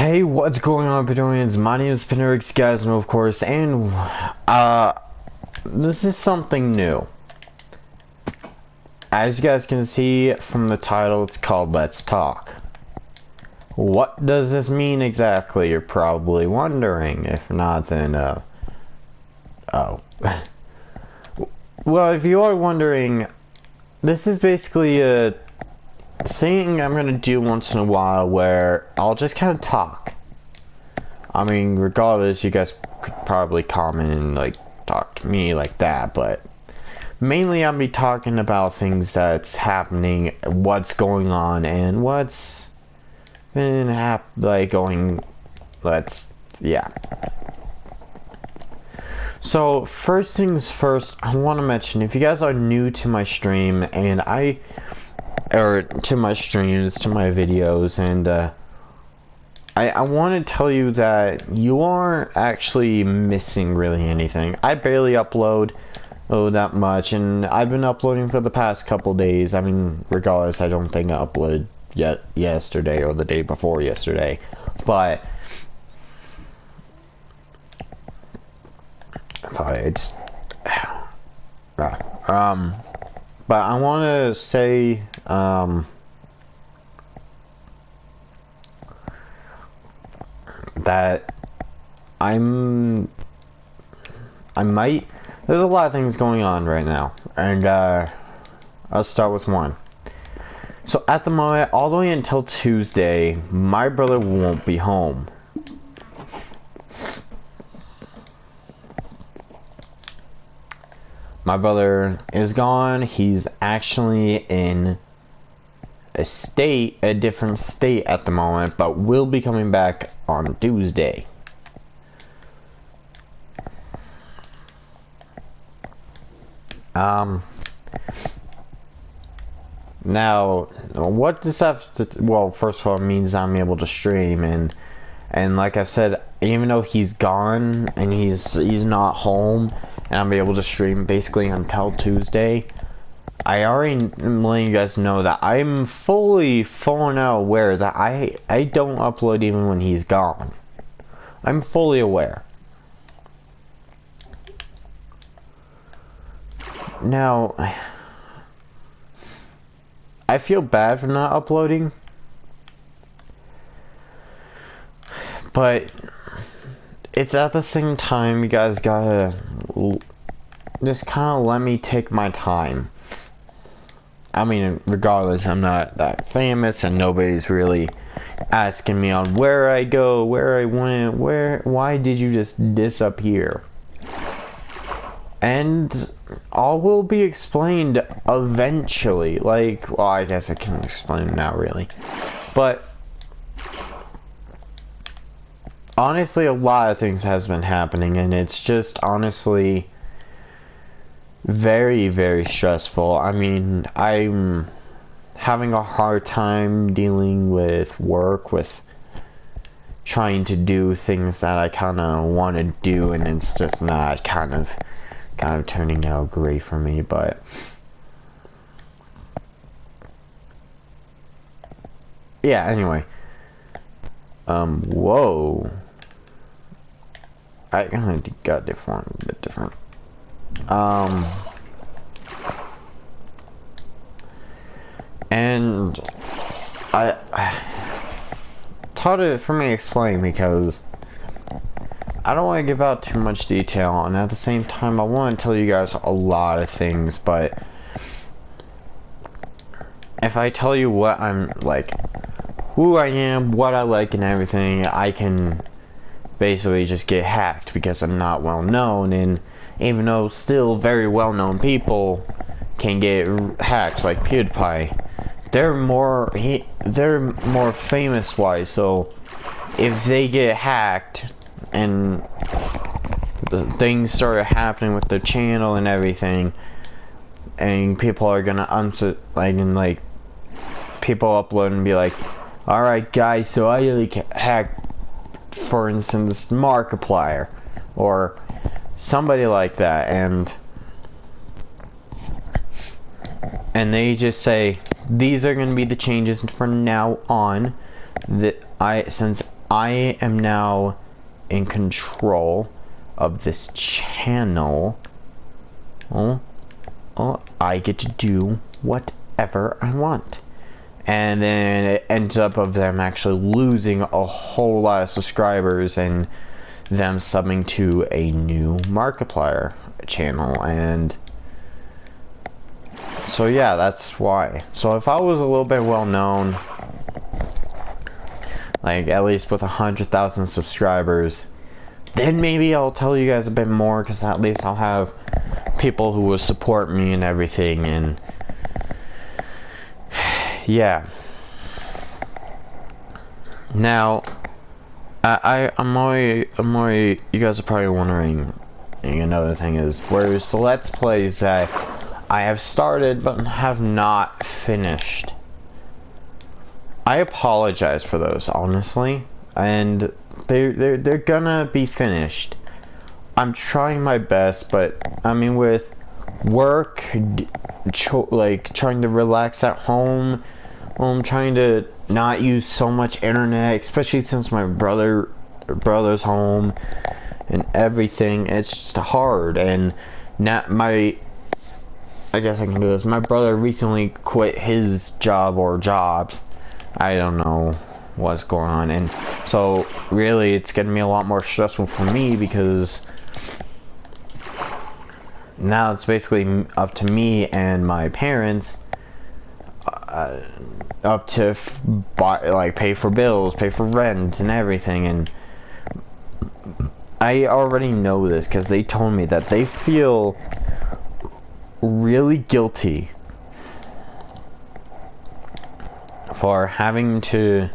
Hey, what's going on, Pedorians? My name is Penrix Gazmo, of course, and this is something new. As you guys can see from the title, it's called Let's Talk. What does this mean exactly? You're probably wondering. If not, then oh. Well, if you are wondering, this is basically a thing I'm gonna do once in a while where I'll just kind of talk. I mean, regardless, you guys could probably comment and like talk to me like that, but mainly I'll be talking about things that's happening, what's going on, and what's been yeah. So first things first, I want to mention, if you guys are new to my stream and to my streams, to my videos, and I want to tell you that you aren't actually missing really anything. I barely upload that much, and I've been uploading for the past couple days. I mean, regardless, I don't think I uploaded yet yesterday or the day before yesterday, but sorry, it's but I want to say that there's a lot of things going on right now, and I'll start with one. So at the moment, all the way until Tuesday, my brother won't be home. My brother is gone. He's actually in a different state at the moment, but will be coming back on Tuesday. Now, what does that have to, well, first of all, it means I'm able to stream, and like I said, even though he's gone and he's not home, and I'll be able to stream basically until Tuesday, I already am letting you guys know that I'm fully out aware that I don't upload even when he's gone. I'm fully aware. Now, I feel bad for not uploading, but it's at the same time, you guys gotta just kind of let me take my time. I mean, regardless, I'm not that famous, and nobody's really asking me on where I go, where I went, why did you just disappear? And all will be explained eventually. Like, well, I guess I can explain now, really. But honestly, a lot of things has been happening, and it's just honestly very, very stressful. I mean, I'm having a hard time dealing with work, with trying to do things that I kind of want to do, and it's just not kind of turning out great for me. But yeah, anyway, whoa, I kind of got a bit different. And it's hard for me to explain because I don't want to give out too much detail, and at the same time I want to tell you guys a lot of things, but if I tell you what I'm like, who I am, what I like and everything, I can basically just get hacked because I'm not well known, and even though still very well known people can get hacked, like PewDiePie, they're more famous wise, so if they get hacked and the things started happening with their channel and everything, and people are gonna people upload and be like, alright guys, so I like hacked, for instance, Markiplier or somebody like that, and they just say these are going to be the changes from now on, that since I am now in control of this channel. I get to do whatever I want. And then it ends up of them actually losing a whole lot of subscribers and them subbing to a new Markiplier channel. And so yeah, that's why. So if I was a little bit well known, like at least with 100,000 subscribers, then maybe I'll tell you guys a bit more, because at least I'll have people who will support me and everything. And yeah. Now, I'm already, you guys are probably wondering, another thing is, where's the Let's Plays that I have started but have not finished? I apologize for those, honestly, and they're gonna be finished. I'm trying my best, but I mean, with work, like trying to relax at home, I'm trying to not use so much internet, especially since my brother's home and everything. It's just hard. And now I guess I can do this. My brother recently quit his job or jobs. I don't know what's going on, and so really it's getting me a lot more stressful for me, because now it's basically up to me and my parents up to pay for bills, pay for rent and everything. And I already know this because they told me that they feel really guilty for having to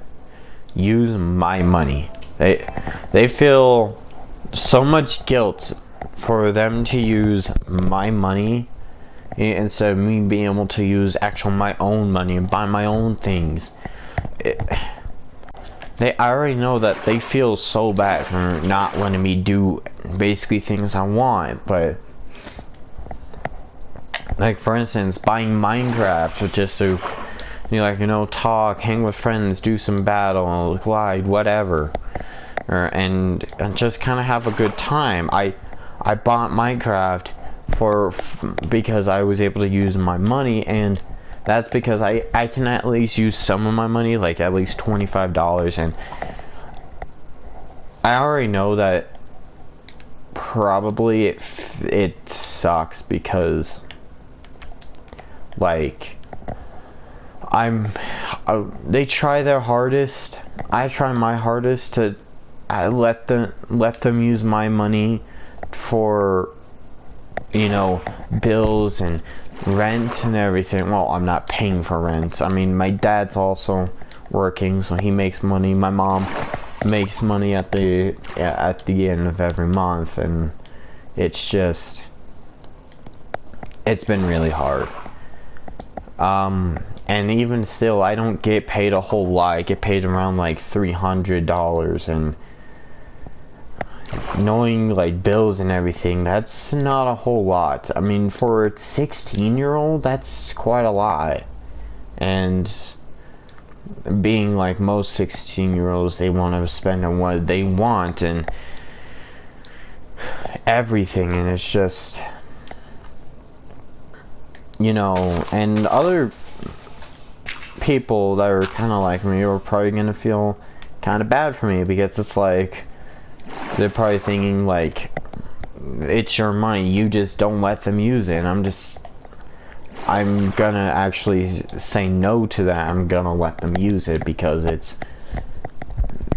use my money. They feel so much guilt for them to use my money instead of me being able to use my own money and buy my own things. I already know that they feel so bad for not letting me do basically things I want. But like, for instance, buying Minecraft just to talk, hang with friends, do some battle, glide, whatever, and just kind of have a good time. I bought Minecraft because I was able to use my money, and that's because I can at least use some of my money, like at least $25, and I already know that probably it sucks, because like they try their hardest, I try my hardest to let them use my money for bills and rent and everything. Well, I'm not paying for rent. I mean, my dad's also working, so he makes money. My mom makes money at the end of every month, and it's been really hard. And even still, I don't get paid a whole lot. I get paid around like $300, and knowing like bills and everything, that's not a whole lot. I mean, for a 16-year-old, that's quite a lot. And being like most 16-year-olds, they want to spend on what they want and everything, and it's just, and other people that are kind of like me are probably gonna feel kind of bad for me, because it's like they're probably thinking like, it's your money, you just don't let them use it. And I'm gonna actually say no to that. I'm gonna let them use it, because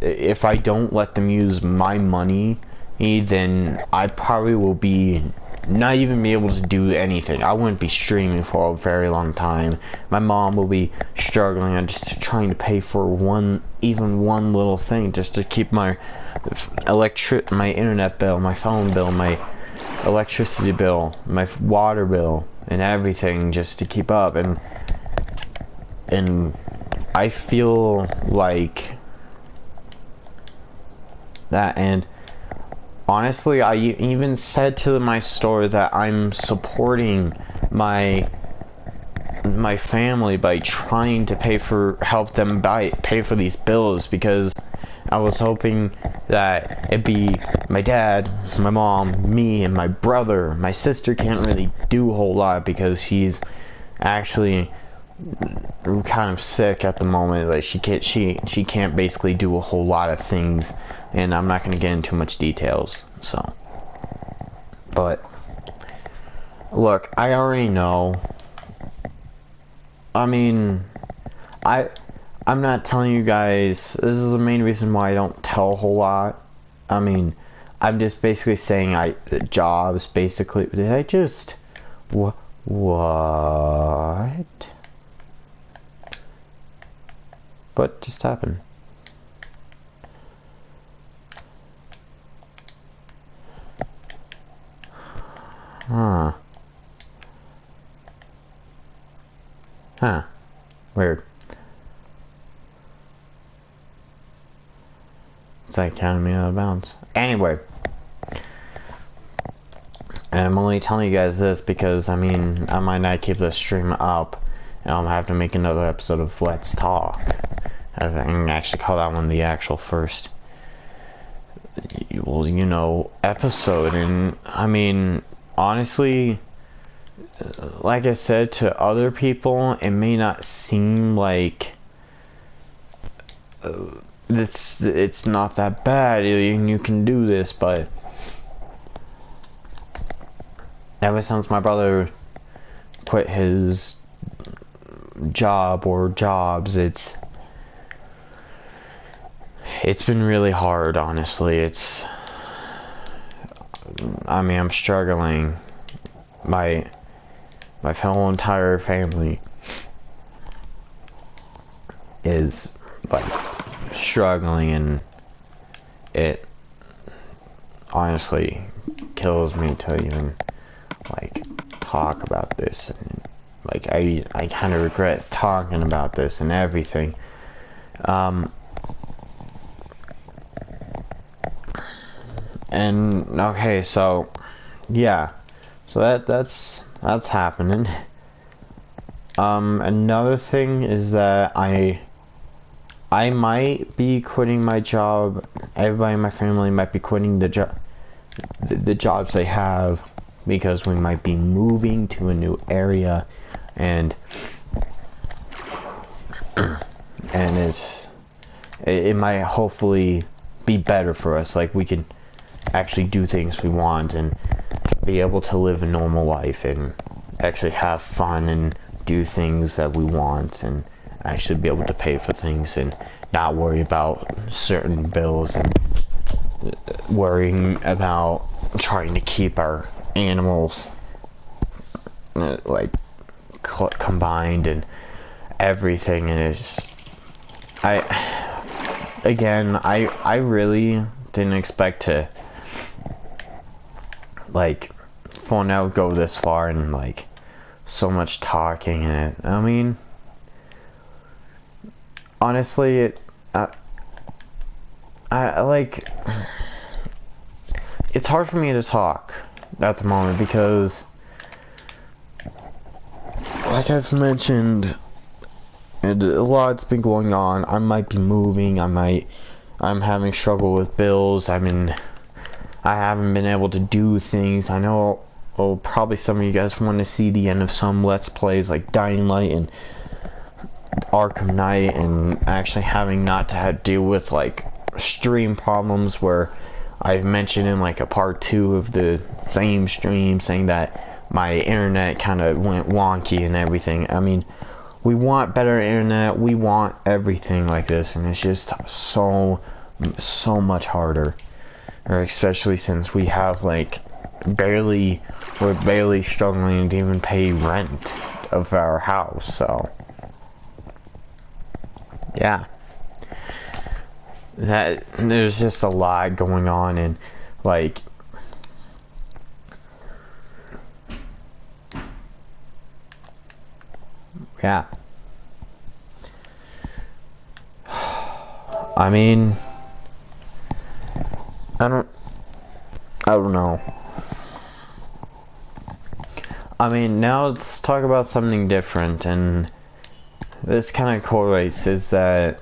if I don't let them use my money, then I probably will not even be able to do anything. I wouldn't be streaming for a very long time. My mom will be struggling and just trying to pay for even one little thing, just to keep my internet bill, my phone bill, my electricity bill, my water bill, and everything, just to keep up. And I feel like that. And honestly, I even said to my store that I'm supporting my family by trying to help them pay for these bills, because I was hoping that it'd be my dad, my mom, me, and my brother. My sister can't really do a whole lot because she's actually kind of sick at the moment. Like she can't basically do a whole lot of things, and I'm not gonna get into much details. So, but look, I already know. I mean, I'm not telling you guys. This is the main reason why I don't tell a whole lot. I mean, I'm just basically saying jobs. Basically, did I just what? What just happened? Huh. Weird. It's like counting me out of bounds. Anyway. And I'm only telling you guys this because, I mean, I might not keep the stream up. And I'll have to make another episode of Let's Talk. I can actually call that one the actual first, well, you know, episode. And, I mean, honestly, like I said, to other people, it may not seem like it's not that bad. You can do this, but ever since my brother quit his job or jobs, it's been really hard, honestly. I mean, I'm struggling. My whole entire family is like struggling, and it honestly kills me to even like talk about this, and like I kind of regret talking about this and everything. And okay, so yeah, so that's happening. Another thing is that I might be quitting my job. Everybody in my family might be quitting the jobs they have, because we might be moving to a new area, and it might hopefully be better for us. Like, we can actually do things we want and be able to live a normal life and actually have fun and do things that we want, and actually be able to pay for things and not worry about certain bills and worrying about trying to keep our animals like combined and everything. And it's I really didn't expect to like phone out go this far, and like so much talking. And I mean, honestly, I like, it's hard for me to talk at the moment because, like I've mentioned, and a lot's been going on. I might be moving. I'm having struggle with bills. I haven't been able to do things. I know, probably some of you guys want to see the end of some Let's Plays like Dying Light and Arkham Knight, and actually having not to have to deal with like stream problems, where I've mentioned in like a part 2 of the same stream saying that my internet kind of went wonky and everything. I mean, we want better internet, we want everything like this, and it's just so much harder. Or especially since we have like we're barely struggling to even pay rent of our house. So yeah, that there's just a lot going on, and like yeah, I mean, I don't know. I mean, now let's talk about something different, and this kind of correlates, is that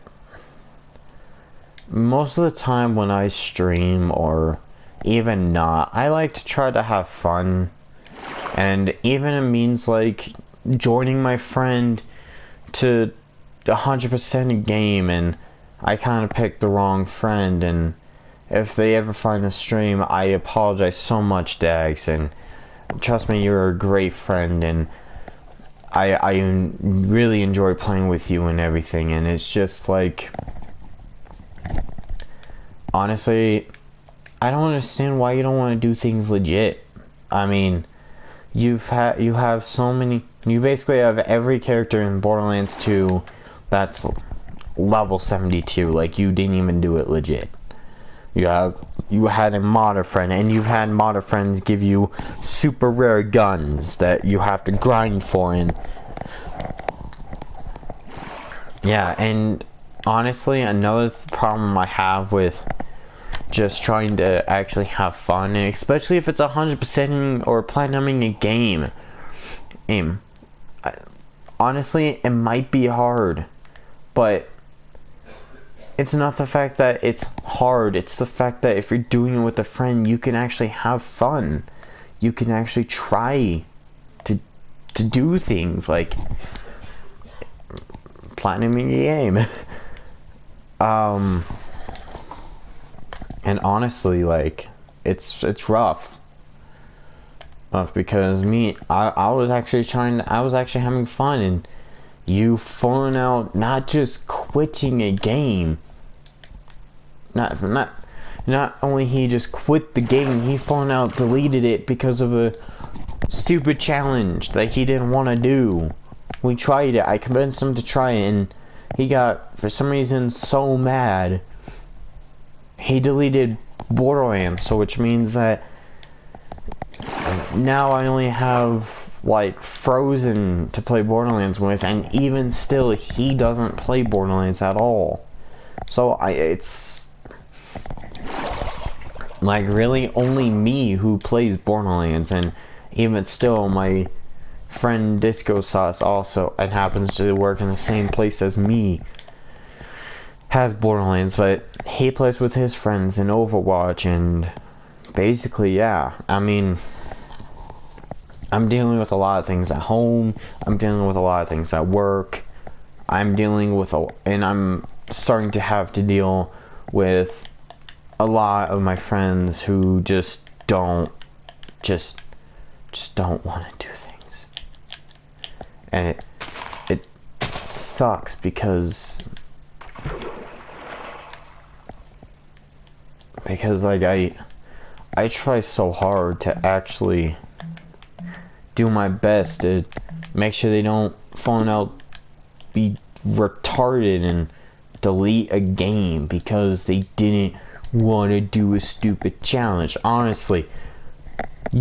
most of the time when I stream, or even not, I like to try to have fun. And even it means like joining my friend to 100% a game, and I kind of picked the wrong friend, and if they ever find the stream, I apologize so much, Dax, and trust me, you're a great friend, and I really enjoy playing with you and everything, and it's just like, honestly, I don't understand why you don't want to do things legit. I mean, you have so many, you basically have every character in Borderlands 2 that's level 72, like you didn't even do it legit. You had a modder friend, and you've had modder friends give you super rare guns that you have to grind for, and yeah, and honestly, another problem I have with just trying to actually have fun, and especially if it's 100%ing or platinuming a game, honestly, it might be hard, but it's not the fact that it's hard, it's the fact that if you're doing it with a friend, you can actually have fun. You can actually try to do things like platinuming a game. And honestly, like, it's rough. Because I was actually having fun, and you falling out, not just quitting a game. Not only he just quit the game, he fallen out, deleted it because of a stupid challenge that he didn't want to do. We tried it, I convinced him to try it, and he got, for some reason, so mad. He deleted Borderlands, so which means that now I only have, like, Frozen to play Borderlands with, and even still, he doesn't play Borderlands at all. So, it's like really only me who plays Borderlands, and even still, my friend Disco Sauce also, and happens to work in the same place as me, has Borderlands, but he plays with his friends in Overwatch, and basically, yeah, I mean, I'm dealing with a lot of things at home, I'm dealing with a lot of things at work, and I'm starting to have to deal with a lot of my friends who just don't want to do things, and it sucks because like I try so hard to actually do my best to make sure they don't phone out, be retarded, and delete a game because they didn't want to do a stupid challenge. Honestly,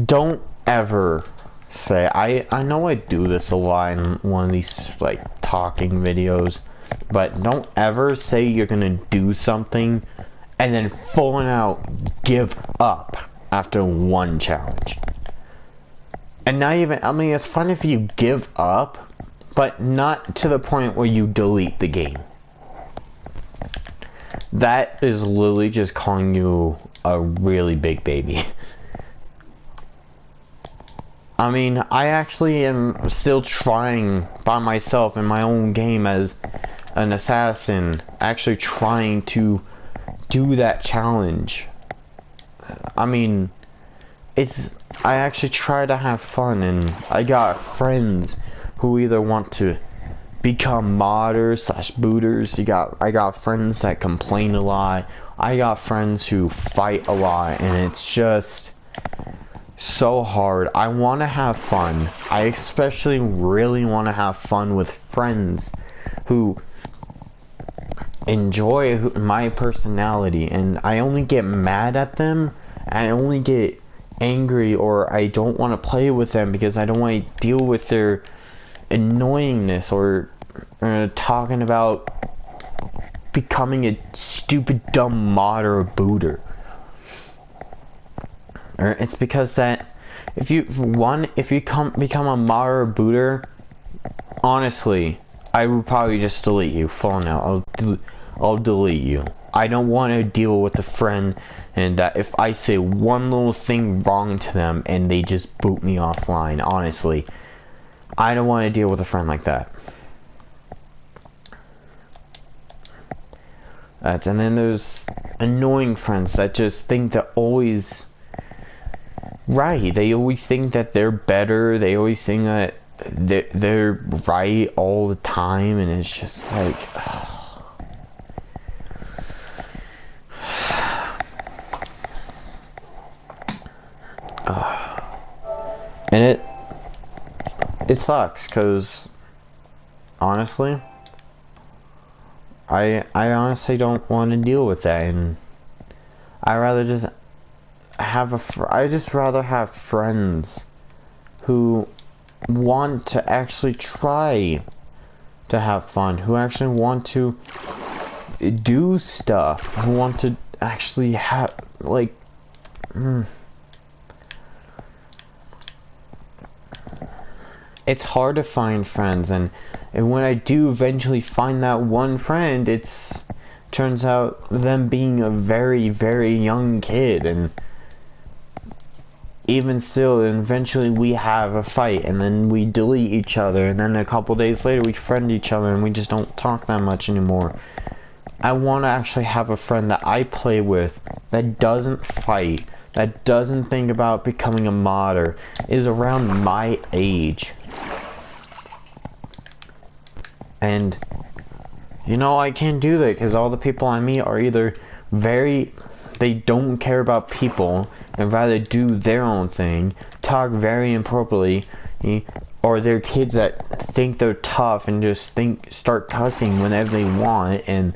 don't ever say, I know I do this a lot in one of these like talking videos, but don't ever say you're gonna do something and then full out give up after one challenge. And not even, I mean, it's fun if you give up, but not to the point where you delete the game. That is literally just calling you a really big baby. I mean, I actually am still trying by myself in my own game as an assassin, actually trying to do that challenge. I mean, I actually try to have fun, and I got friends who either want to become modders / booters. I got friends that complain a lot. I got friends who fight a lot, and it's just so hard. I want to have fun. I especially really want to have fun with friends who enjoy my personality, and I only get mad at them, and I only get angry, or I don't want to play with them because I don't want to deal with their annoyingness, or talking about becoming a stupid dumb mod or a booter. Or it's because that if you become a mod or a booter, honestly, I would probably just delete you. Falling out, I'll delete you. I don't want to deal with a friend and that if I say one little thing wrong to them and they just boot me offline. Honestly, I don't want to deal with a friend like that. And then there's annoying friends that just think they're always right. They always think that they're better. They always think that they're right all the time, and it's just like, and it sucks because honestly, I honestly don't want to deal with that, and I rather just I just rather have friends who want to actually try to have fun, who actually want to do stuff, who want to actually have, like, it's hard to find friends, and when I do eventually find that one friend, turns out them being a very, very young kid, and even still, eventually we have a fight, and then we delete each other, and then a couple days later we friend each other, and we just don't talk that much anymore. I want to actually have a friend that I play with that doesn't fight, that doesn't think about becoming a modder, is around my age. And, you know, I can't do that because all the people I meet are either they don't care about people and rather do their own thing, talk very improperly, or they're kids that think they're tough and just start cussing whenever they want. And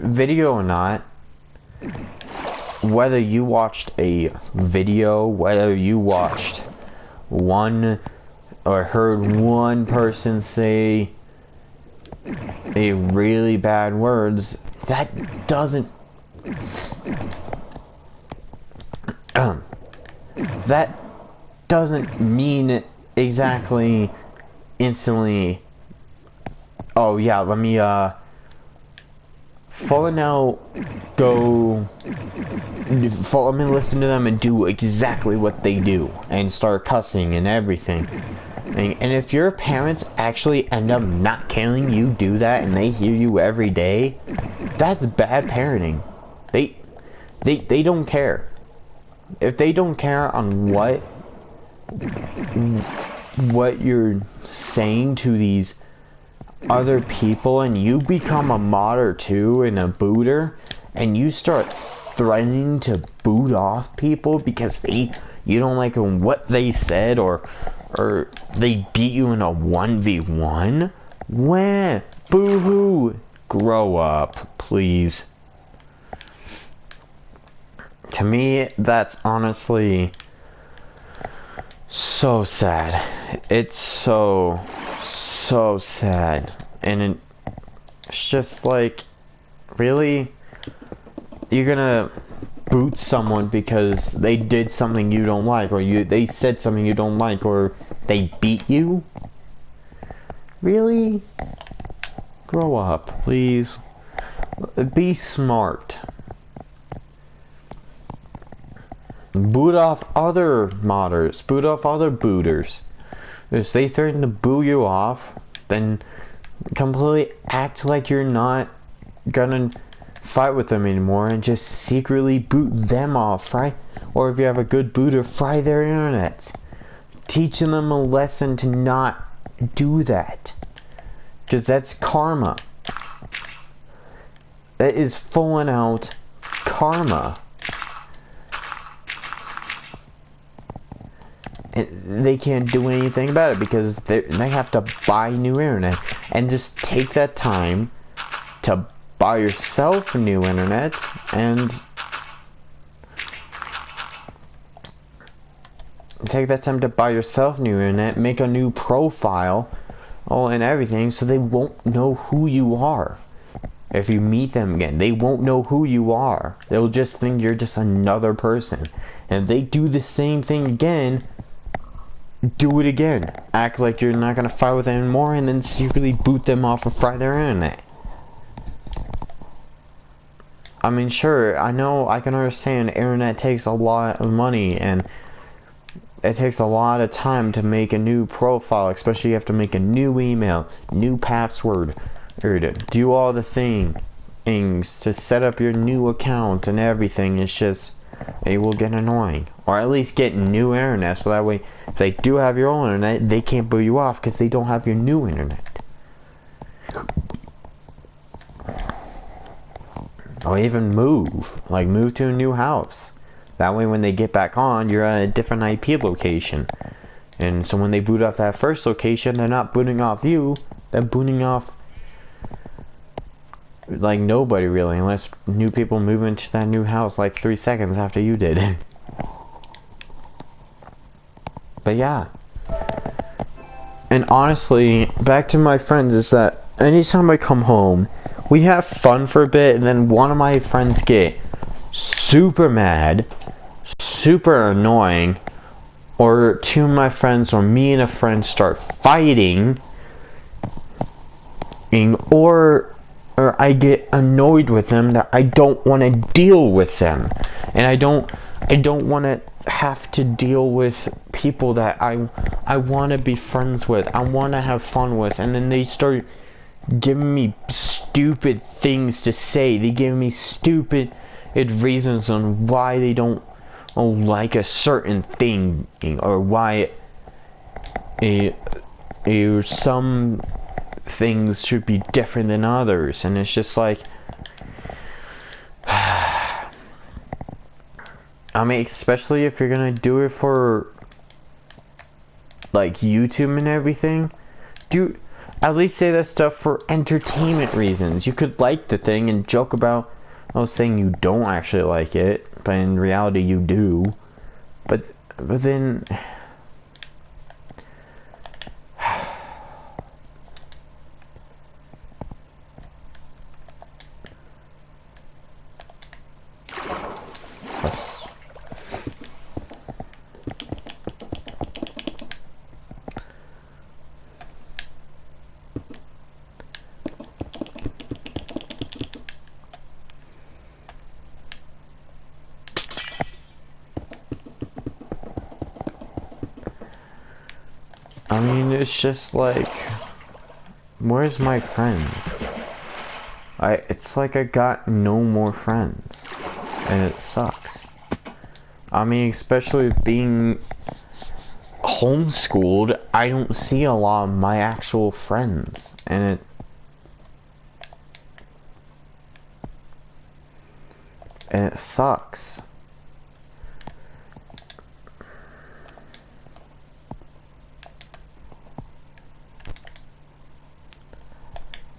video or not, whether you watched a video, whether you watched one or heard one person say a really bad words, that doesn't mean exactly instantly, oh yeah, let me follow now, let me listen to them and do exactly what they do and start cussing and everything. And if your parents actually end up not caring you do that and they hear you every day, that's bad parenting. They don't care. If they don't care on what you're saying to these other people, and you become a modder too and a booter, and you start threatening to boot off people because you don't like what they said, or they beat you in a 1v1, when boo-hoo, grow up, please. To me, that's honestly so sad. It's so sad. And it's just like, really? You're gonna boot someone because they did something you don't like, or they said something you don't like, or they beat you? Really? Grow up, please. Be smart. Boot off other modders. Boot off other booters. If they threaten to boo you off, then completely act like you're not gonna fight with them anymore and just secretly boot them off, right? Or if you have a good booter, fry their internet. Teaching them a lesson to not do that. Because that's karma. That is full and out karma. And they can't do anything about it because they have to buy new internet. And just take that time to buy yourself new internet and make a new profile, and everything, so they won't know who you are. If you meet them again, they won't know who you are. They'll just think you're just another person. And if they do the same thing again, do it again. Act like you're not gonna fight with them anymore, and then secretly boot them off and fry their internet. I mean, sure, I know, I can understand internet takes a lot of money, and it takes a lot of time to make a new profile, especially you have to make a new email, new password, or to do all the things to set up your new account and everything. It's just, it will get annoying. Or at least get new internet, so that way, if they do have your own internet, they can't boot you off because they don't have your new internet. Or even move to a new house. That way when they get back on, you're at a different IP location. And so when they boot off that first location, they're not booting off you, they're booting off like nobody really, unless new people move into that new house like 3 seconds after you did. But yeah. And honestly, back to my friends, is that anytime I come home, we have fun for a bit, and then one of my friends get super mad, super annoying, or two of my friends or me and a friend start fighting, or I get annoyed with them that I don't want to deal with them, and I don't want to have to deal with people that I want to be friends with, I want to have fun with, and then they start giving me stupid things to say. They give me stupid reasons on why they don't like a certain thing, or why some things should be different than others, and it's just like, I mean, especially if you're gonna do it for like YouTube and everything, at least say that stuff for entertainment reasons. You could like the thing and joke about saying you don't actually like it, but in reality you do. But then I mean, it's just like, where's my friends? It's like I got no more friends, and it sucks. I mean, especially being homeschooled, I don't see a lot of my actual friends, and it sucks.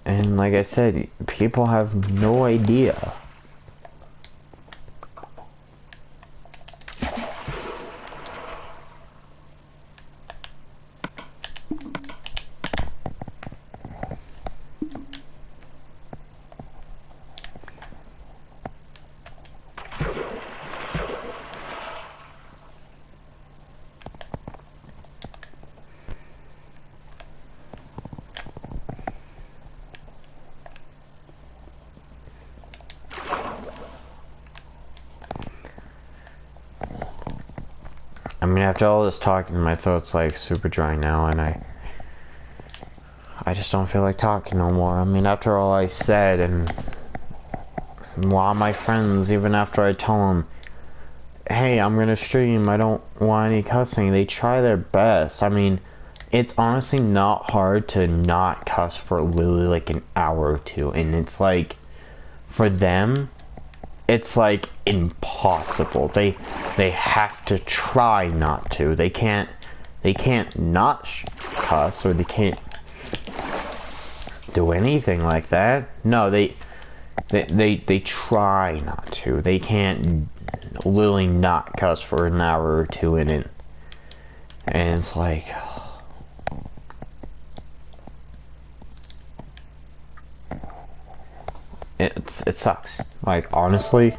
And like I said, people have no idea. I mean, after all this talking, my throat's like super dry now, and I just don't feel like talking no more. I mean, after all I said, and a lot of my friends, even after I tell them, hey, I'm gonna stream, I don't want any cussing, they try their best. I mean, it's honestly not hard to not cuss for literally like an hour or two, and it's like, for them, it's like impossible. They have to try not to. They can't not cuss, or they can't do anything like that. No, they try not to. They can't literally not cuss for an hour or two in it. And it's like, it sucks. Like, honestly,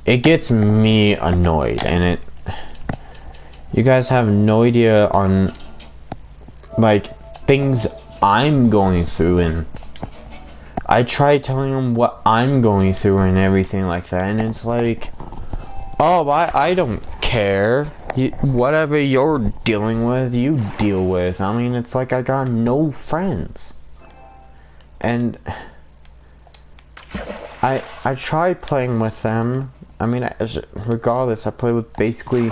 it gets me annoyed, and You guys have no idea on, like, things I'm going through, and I try telling them what I'm going through and everything like that, and it's like, oh, I don't care. Whatever you're dealing with, you deal with. I mean, it's like I got no friends. And I tried playing with them. I mean, regardless, I play with basically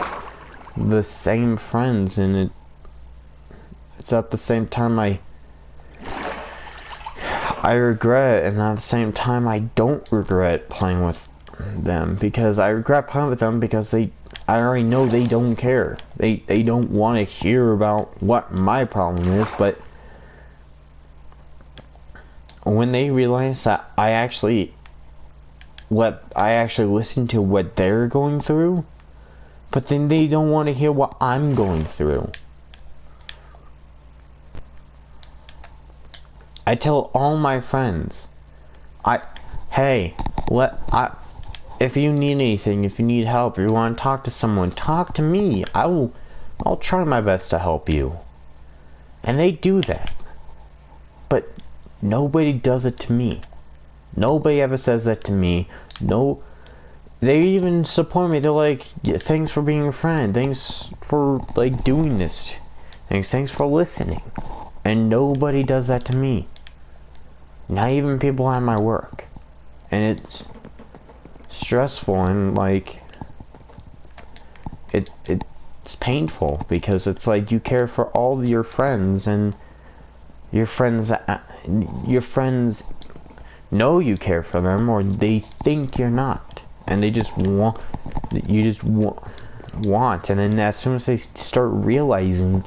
the same friends, and it's at the same time I regret, and at the same time I don't regret playing with them, because I regret playing with them because I already know they don't care. They don't want to hear about what my problem is, but when they realize that I actually listen to what they're going through, but then they don't want to hear what I'm going through. I tell all my friends, hey, if you need anything, if you need help, if you want to talk to someone, talk to me. I'll try my best to help you. And they do that. But nobody does it to me. Nobody ever says that to me. No, they even support me. They're like, yeah, thanks for being a friend. Thanks for, like, doing this. Thanks for listening. And nobody does that to me. Not even people at my work. And it's stressful, and like it's painful, because it's like you care for all your friends, and your friends know you care for them, or they think you're not, and they just want, and then as soon as they start realizing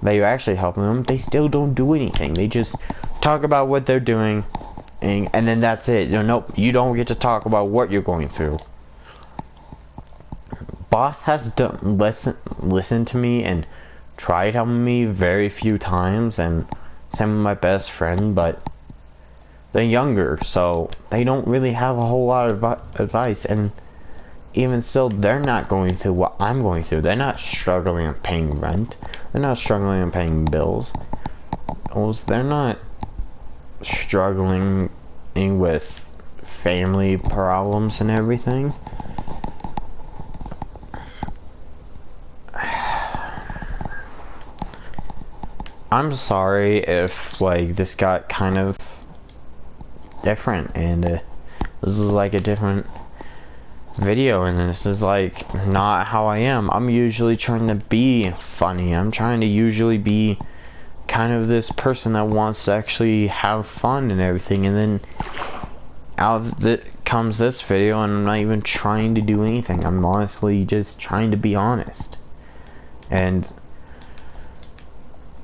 that you're actually helping them, they still don't do anything. They just talk about what they're doing, and then that's it. Nope, you don't get to talk about what you're going through. Boss has listened to me and tried helping me very few times, and same with my best friend, but they're younger, so they don't really have a whole lot of advice, and even still, they're not going through what I'm going through. They're not struggling on paying rent. They're not struggling on paying bills. They're not struggling with family problems and everything. I'm sorry if, like, this got kind of different, and this is like a different video, and this is like not how I am. I'm usually trying to be funny. I'm trying to usually be kind of this person that wants to actually have fun and everything, and then out comes this video, and I'm not even trying to do anything. I'm honestly just trying to be honest. And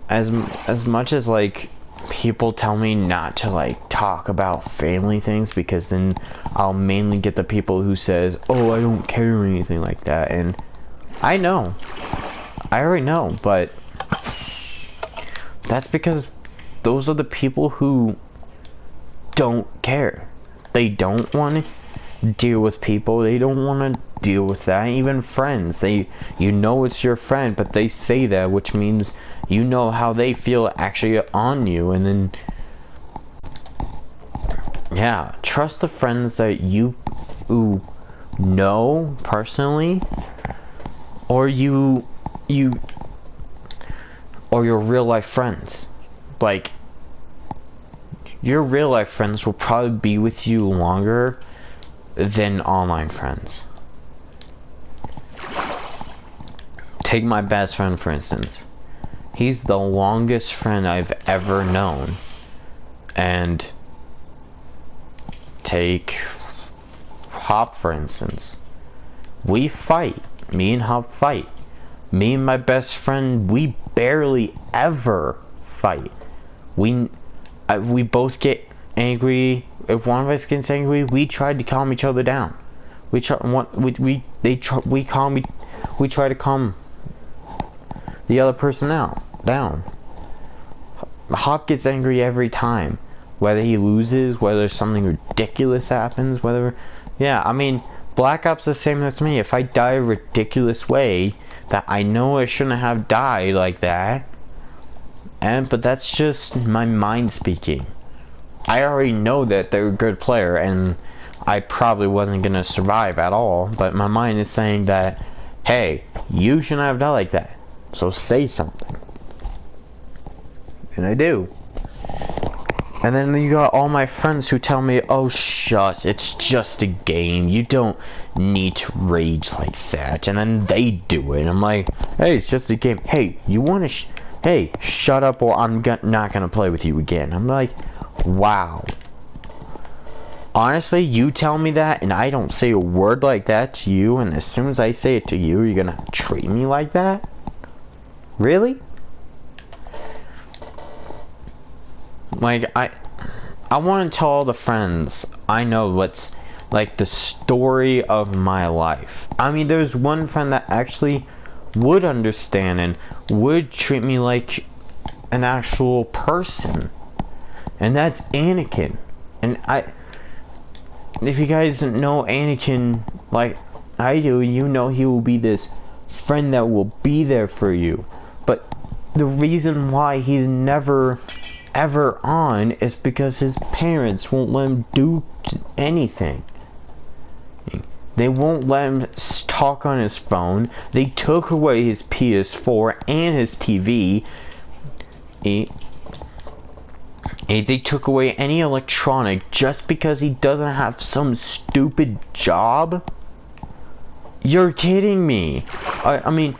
as much as, like, people tell me not to, like, talk about family things, because then I'll mainly get the people who says, oh, I don't care or anything like that, and I know, I already know, but that's because those are the people who don't care. They don't want to deal with people. They don't want to deal with that. Even friends, you know it's your friend, but they say that, which means you know how they feel actually on you. And then, yeah, trust the friends that you know personally, or your real life friends. Like, your real life friends will probably be with you longer than online friends. Take my best friend, for instance. He's the longest friend I've ever known. And take Hop, for instance. We fight. Me and Hop fight. Me and my best friend, we barely ever fight. We both get angry. If one of us gets angry, we try to calm each other down. We try to calm the other person down. Hop gets angry every time, whether he loses, whether something ridiculous happens, yeah, I mean, Black Ops the same with me. If I die a ridiculous way that I know I shouldn't have died like that, but that's just my mind speaking. I already know that they're a good player and I probably wasn't gonna survive at all, but my mind is saying that, hey, you shouldn't have died like that, so say something. And I do. And then you got all my friends who tell me, oh shush, it's just a game, you don't need to rage like that. And then they do it, and I'm like, hey, it's just a game. Hey, you wanna hey, shut up or I'm not gonna play with you again. I'm like, wow. Honestly, you tell me that and I don't say a word like that to you, and as soon as I say it to you, you're gonna treat me like that? Really? Like, I want to tell all the friends I know what's, like, the story of my life. I mean, there's one friend that actually would understand and would treat me like an actual person. And that's Anakin. And if you guys know Anakin like I do, you know he will be this friend that will be there for you. But the reason why he's never ever on is because his parents won't let him do anything. They won't let him talk on his phone. They took away his PS4 and his TV. They took away any electronic just because he doesn't have some stupid job? You're kidding me. I mean,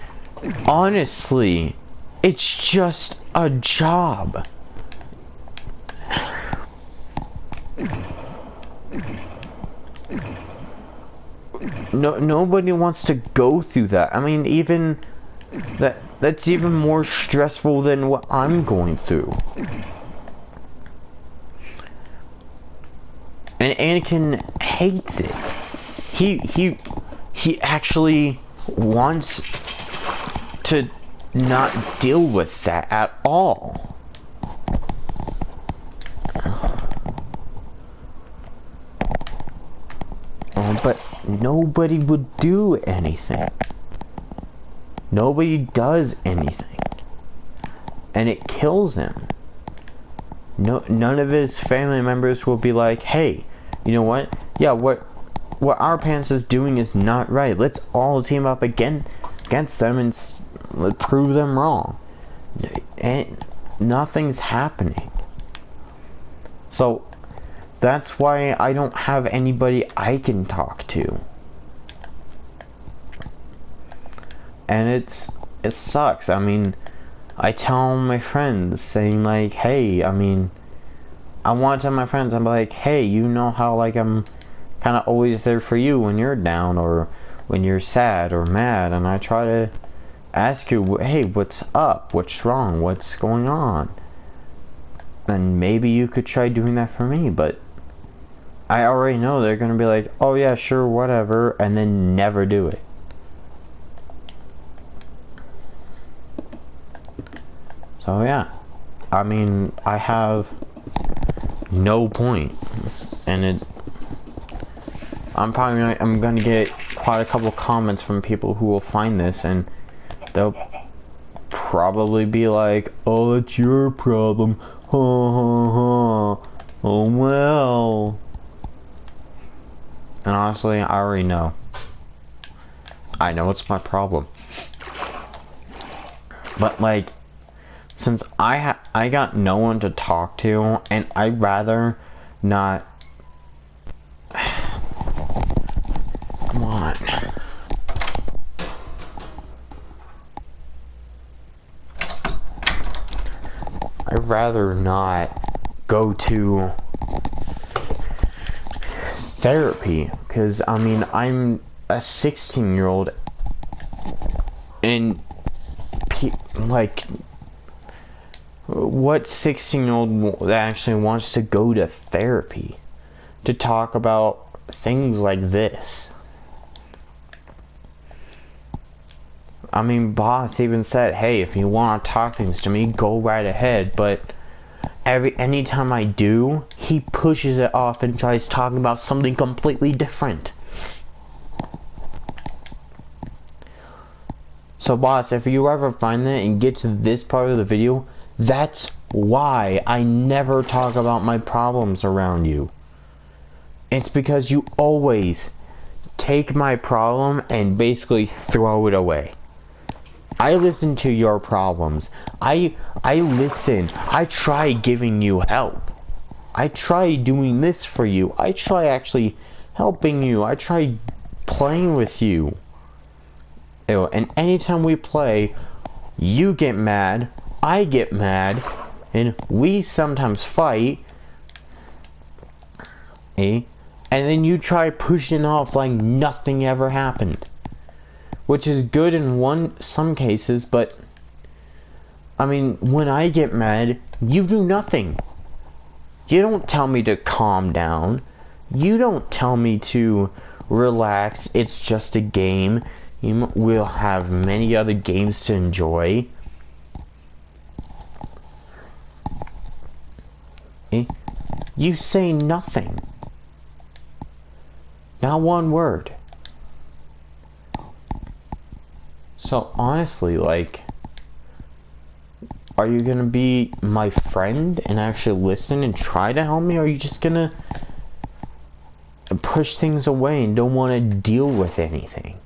honestly, it's just a job. Nobody wants to go through that. I mean, even that's even more stressful than what I'm going through. And Anakin hates it. He actually wants to not deal with that at all. But nobody would do anything. Nobody does anything. And it kills him. None of his family members will be like, hey, you know what? Yeah, what our parents is doing is not right. Let's all team up against them and prove them wrong. And nothing's happening. So that's why I don't have anybody I can talk to. And it sucks. I mean, I tell my friends saying like, hey, I mean, I want to tell my friends, I'm like, hey, you know how like I'm kind of always there for you when you're down or when you're sad or mad, and I try to ask you, hey, what's up? What's wrong? What's going on? And maybe you could try doing that for me, but I already know they're gonna be like, oh yeah, sure, whatever, and then never do it. So yeah, I mean, I have no point, and I'm gonna get quite a couple comments from people who will find this, and they'll probably be like, oh, it's your problem, ha ha ha, oh well. And honestly, I already know. I know it's my problem. But like, since I got no one to talk to, and I'd rather not. Come on. I'd rather not go to therapy, because I mean, I'm a 16-year-old and like, what 16-year-old that actually wants to go to therapy to talk about things like this? I mean, boss even said, hey, if you want to talk things to me, go right ahead, but anytime I do, he pushes it off and tries talking about something completely different. So boss, if you ever find that and get to this part of the video, that's why I never talk about my problems around you. It's because you always take my problem and basically throw it away. I listen to your problems. I listen. I try giving you help. I try doing this for you. I try actually helping you. I try playing with you. And anytime we play, you get mad, I get mad, and we sometimes fight. And then you try pushing off like nothing ever happened. Which is good in some cases, but I mean, when I get mad, you do nothing. You don't tell me to calm down. You don't tell me to relax. It's just a game. We'll have many other games to enjoy. You say nothing. Not one word. So honestly, like, are you gonna be my friend and actually listen and try to help me, or are you just gonna push things away and don't want to deal with anything?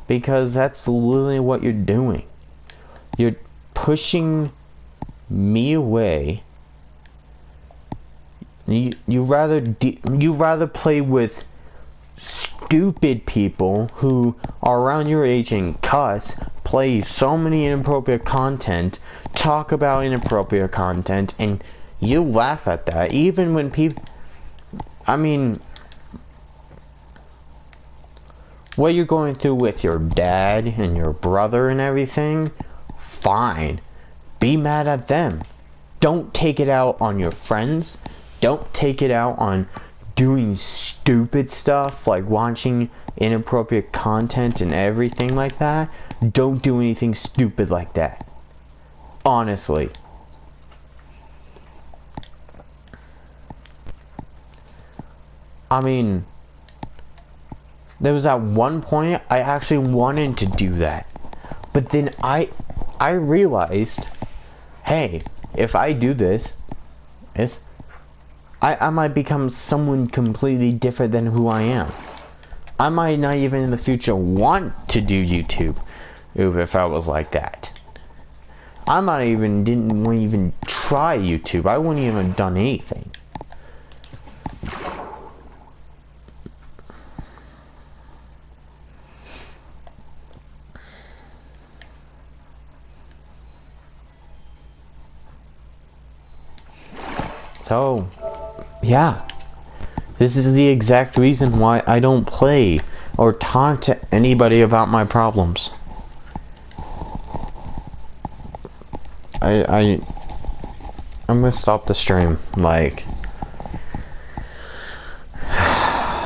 Because that's literally what you're doing. You're pushing me away. You rather play with stupid people who are around your age and cuss, play so many inappropriate content, talk about inappropriate content, and you laugh at that. Even when people, I mean, what you're going through with your dad and your brother and everything, fine. Be mad at them. Don't take it out on your friends. Don't take it out on doing stupid stuff like watching inappropriate content and everything like that. Don't do anything stupid like that. Honestly. I mean, there was at one point I actually wanted to do that. But then I realized, hey, if I do this, I might become someone completely different than who I am. I might not even in the future want to do YouTube if I was like that. I might even didn't want to even try YouTube. I wouldn't even have done anything. So, yeah. This is the exact reason why I don't play or talk to anybody about my problems. I'm gonna stop the stream, like,